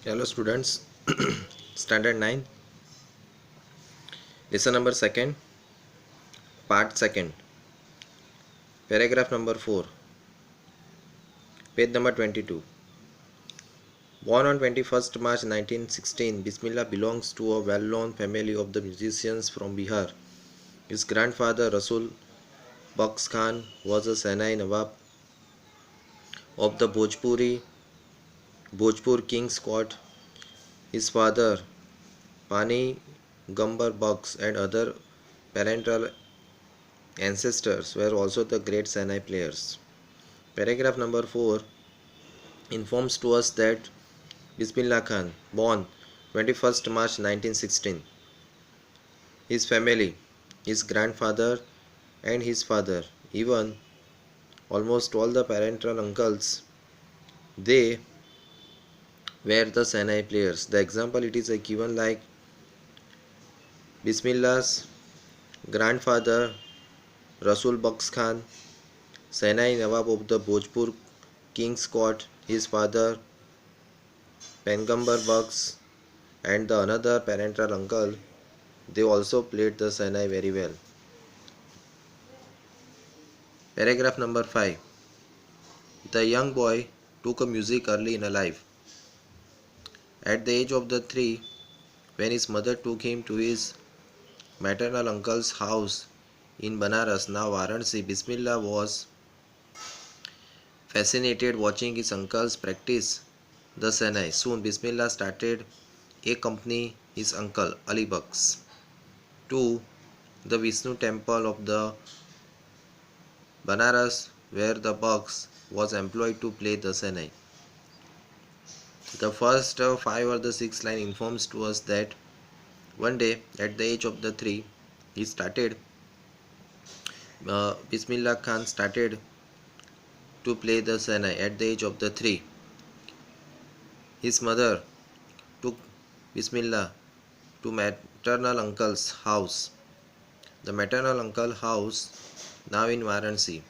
Hello students, standard 9, lesson number 2nd, part 2nd, paragraph number 4, page number 22. Born on 21st March 1916, Bismillah belongs to a well-known family of the musicians from Bihar. His grandfather Rasul Baks Khan was a Sanai Nawab of the Bhojpur King's Court. His father Pani Gambar Baks and other parental ancestors were also the great Sanai players. Paragraph number 4 informs to us that Bismillah Khan, born 21st March 1916, his family, his grandfather and his father, even almost all the parental uncles, they were the Sanai players. The example it is given like Bismillah's grandfather Rasul Baks Khan, Sanai Nawab of the Bhojpur King's Court, his father Pengambar Baks and the another parental uncle, they also played the Sanai very well. Paragraph number 5. The young boy took up music early in life. At the age of the 3, when his mother took him to his maternal uncle's house in Banaras, now Varanasi, Bismillah was fascinated watching his uncles practice the Sanai. Soon Bismillah started accompany his uncle Ali Baks to the Vishnu temple of the Banaras where the Baks was employed to play the Sanai. The first 5 or the 6 line informs to us that one day at the age of the 3 he started Bismillah Khan started to play the Sanai at the age of the 3. His mother took Bismillah to maternal uncle's house. The maternal uncle house now in Varanasi.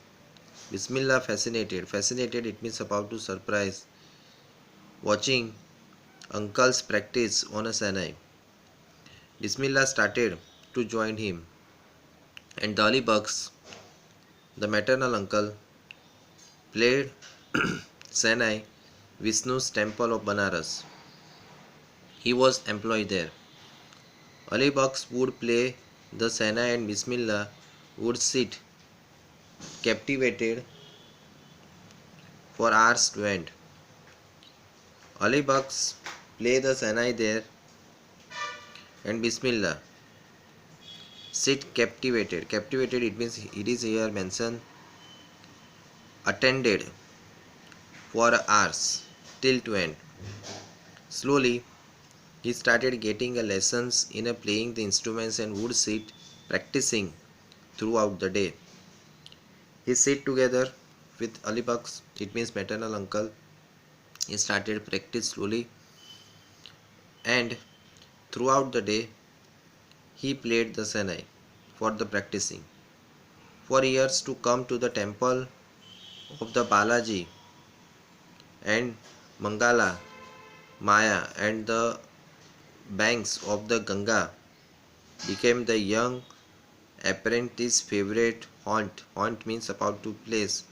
Bismillah fascinated it means about to surprise watching uncle's practice on a Sanai. Bismillah started to join him and Dali Baks, the maternal uncle, played Sanai Vishnu's temple of Banaras. He was employed there. Ali Baks would play the Sanai and Bismillah would sit captivated for hours to end. Ali Baks play the Sanai there and Bismillah sit captivated. Captivated it means it is here mentioned attended for hours till to end. Slowly he started getting a lessons in a playing the instruments and would sit practicing throughout the day. He sit together with Ali Baks, it means maternal uncle. He started practice slowly and throughout the day he played the Sanai for the practicing. For years to come to the temple of the Balaji and Mangala, Maya and the banks of the Ganga became the young apprentice's favorite haunt. Haunt means about to place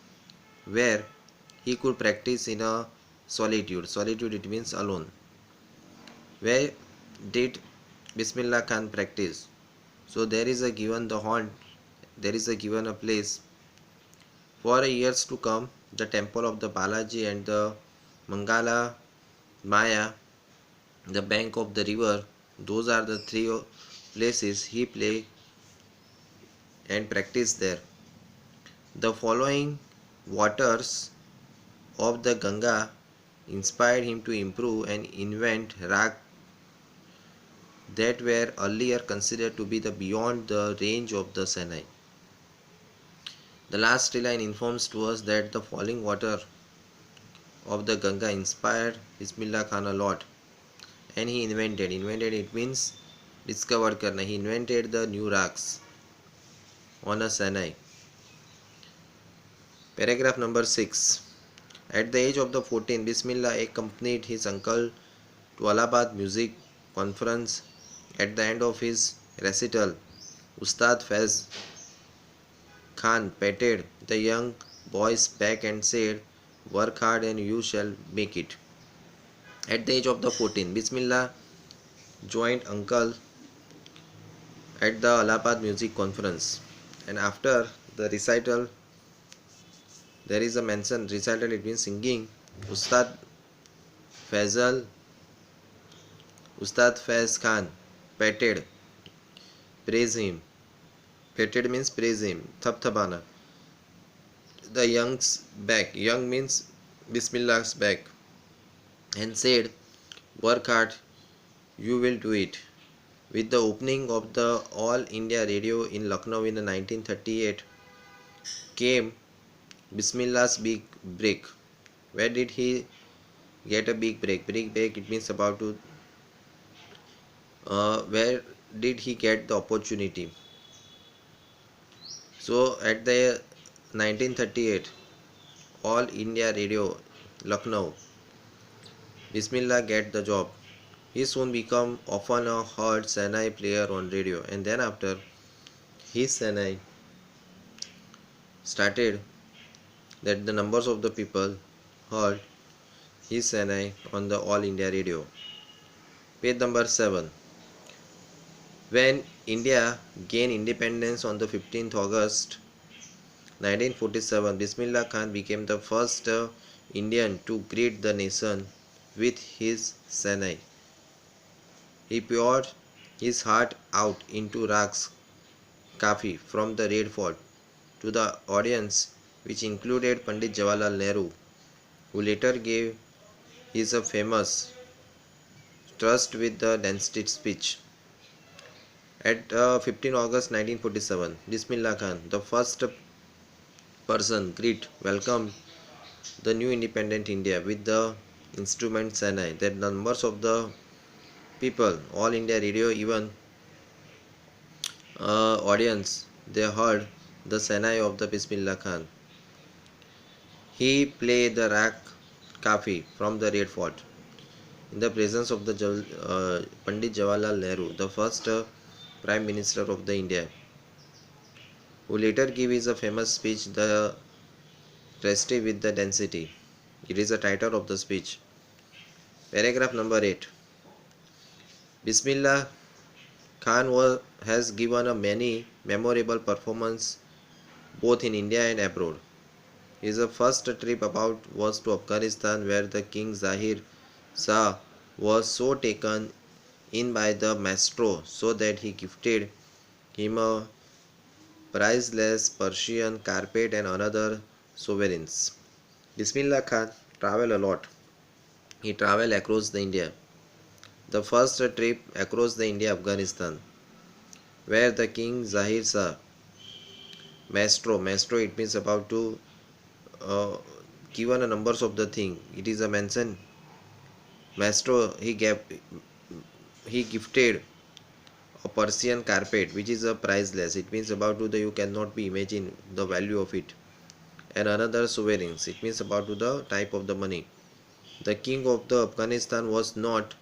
where he could practice in a solitude. Solitude it means alone. Where did Bismillah Khan practice? So there is a given the haunt, there is a given a place. For years to come, the temple of the Balaji and the Mangala, Maya, the bank of the river, those are the 3 places he play and practice there. The following waters of the Ganga inspired him to improve and invent rag that were earlier considered to be the beyond the range of the Sanai. The last line informs to us that the falling water of the Ganga inspired Bismillah Khan a lot and he invented it means discovered karna. He invented the new rags on a Sanai. Paragraph number 6. At the age of the 14, Bismillah accompanied his uncle to Allahabad Music Conference. At the end of his recital, Ustad Faiz Khan patted the young boy's back and said, "Work hard and you shall make it." At the age of the 14, Bismillah joined uncle at the Allahabad Music Conference. And after the recital, there is a mention recital, it means singing. Ustad Faisal, Ustad Faiz Khan patted, praise him. Patted means praise him. Thabana. The young's back. Young means Bismillah's back. And said, "Work hard, you will do it." With the opening of the All India Radio in Lucknow in 1938 came Bismillah's big break. Where did he get a big break? Big break, it means about to. Where did he get the opportunity? So at the 1938 All India Radio Lucknow, Bismillah get the job. He soon became often a heard Sanai player on radio, and then after his Sanai started, that the numbers of the people heard his Sanai on the All India Radio. Page number 7. When India gained independence on the 15th August 1947, Bismillah Khan became the first Indian to greet the nation with his Sanai. He poured his heart out into Rags Kafi from the Red Fort to the audience, which included Pandit Jawaharlal Nehru, who later gave his famous Trust with the Dynasty speech. At 15 August 1947, Bismillah Khan, the first person, welcomed the new independent India with the instrument Sanai. The numbers of the people, All India Radio, even audience, they heard the Sanai of the Bismillah Khan. He played the Rag Kafi from the Red Fort in the presence of the Pandit Jawaharlal Nehru, the first Prime Minister of the India, who later gave his famous speech, the Trust with the Density. It is the title of the speech. Paragraph number 8. Bismillah Khan has given a many memorable performances both in India and abroad. His first trip about was to Afghanistan, where the King Zahir Shah was so taken in by the maestro so that he gifted him a priceless Persian carpet and another sovereigns. Bismillah Khan traveled a lot. He traveled across the India. The first trip across the India Afghanistan, where the King Zahir Shah maestro it means about to given a numbers of the thing. It is a mention. Maestro he gifted a Persian carpet which is a priceless. It means about to the you cannot be imagine the value of it. And another sovereigns. It means about to the type of the money. The king of the Afghanistan was not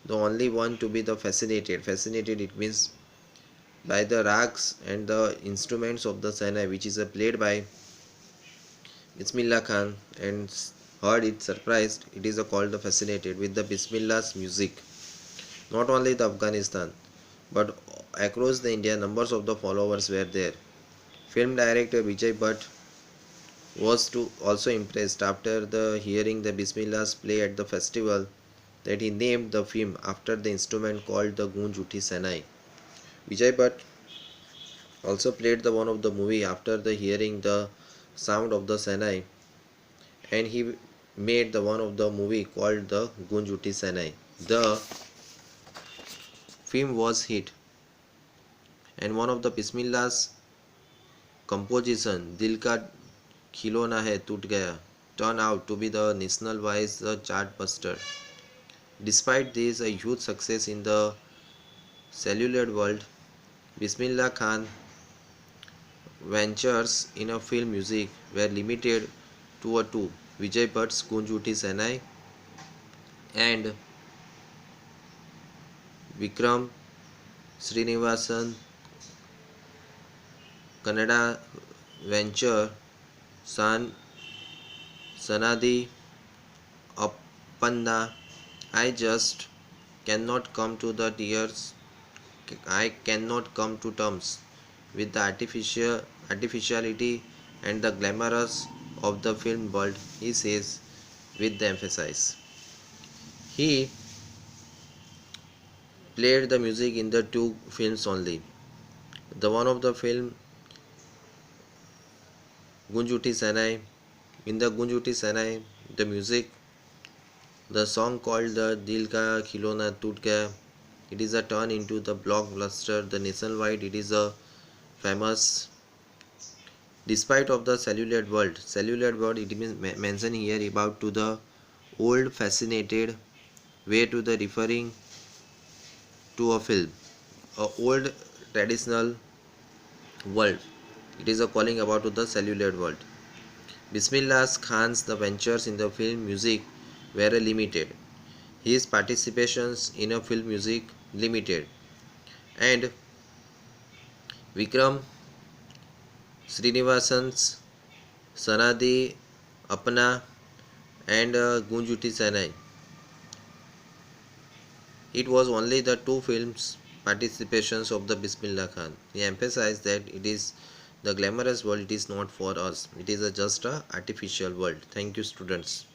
the only one to be the fascinated. Fascinated, it means by the rags and the instruments of the Sanai, which is played by Bismillah Khan, and heard it surprised. It is called the fascinated with the Bismillah's music. Not only the Afghanistan, but across the India, numbers of the followers were there. Film director Vijay Bhatt was also impressed after the hearing the Bismillah's play at the festival, that he named the film after the instrument called the Gunj Uthi Sanai. Vijay Bhatt also played the one of the movie after the hearing the sound of the Sanai, and he made the one of the movie called the Gunj Uthi Sanai. The film was hit, and one of the Bismillah's composition, Dil Ka Khilona Hai Toot Gaya, turned out to be the national-wise chart buster. Despite this a huge success in the cellular world, Bismillah Khan ventures in a film music were limited to two, Vijay Bhatt's Gunj Uthi Sanai and Vikram Srinivasan, Kannada Venture, Sanadi Appanna. I just cannot come to the tears. I cannot come to terms with the artificiality and the glamorous of the film world, he says with the emphasis. He played the music in the two films only. The one of the film Gunjuti Sanai. In the Gunjuti Sanai, the music, the song called the Dil Ka Khilona Toot Gaya, it is a turn into the blockbuster. The nationwide, it is a famous. Despite of the cellular world, it is mentioned here about to the old fascinated way to the referring to a film, a old traditional world. It is a calling about to the cellular world. Bismillah Khan's the ventures in the film music were limited. His participations in a film music limited, and Vikram Srinivasan's Sanadi Apna and Gunjuti Sanai. It was only the two films participations of the Bismillah Khan. He emphasized that it is the glamorous world, it is not for us. It is just a artificial world. Thank you, students.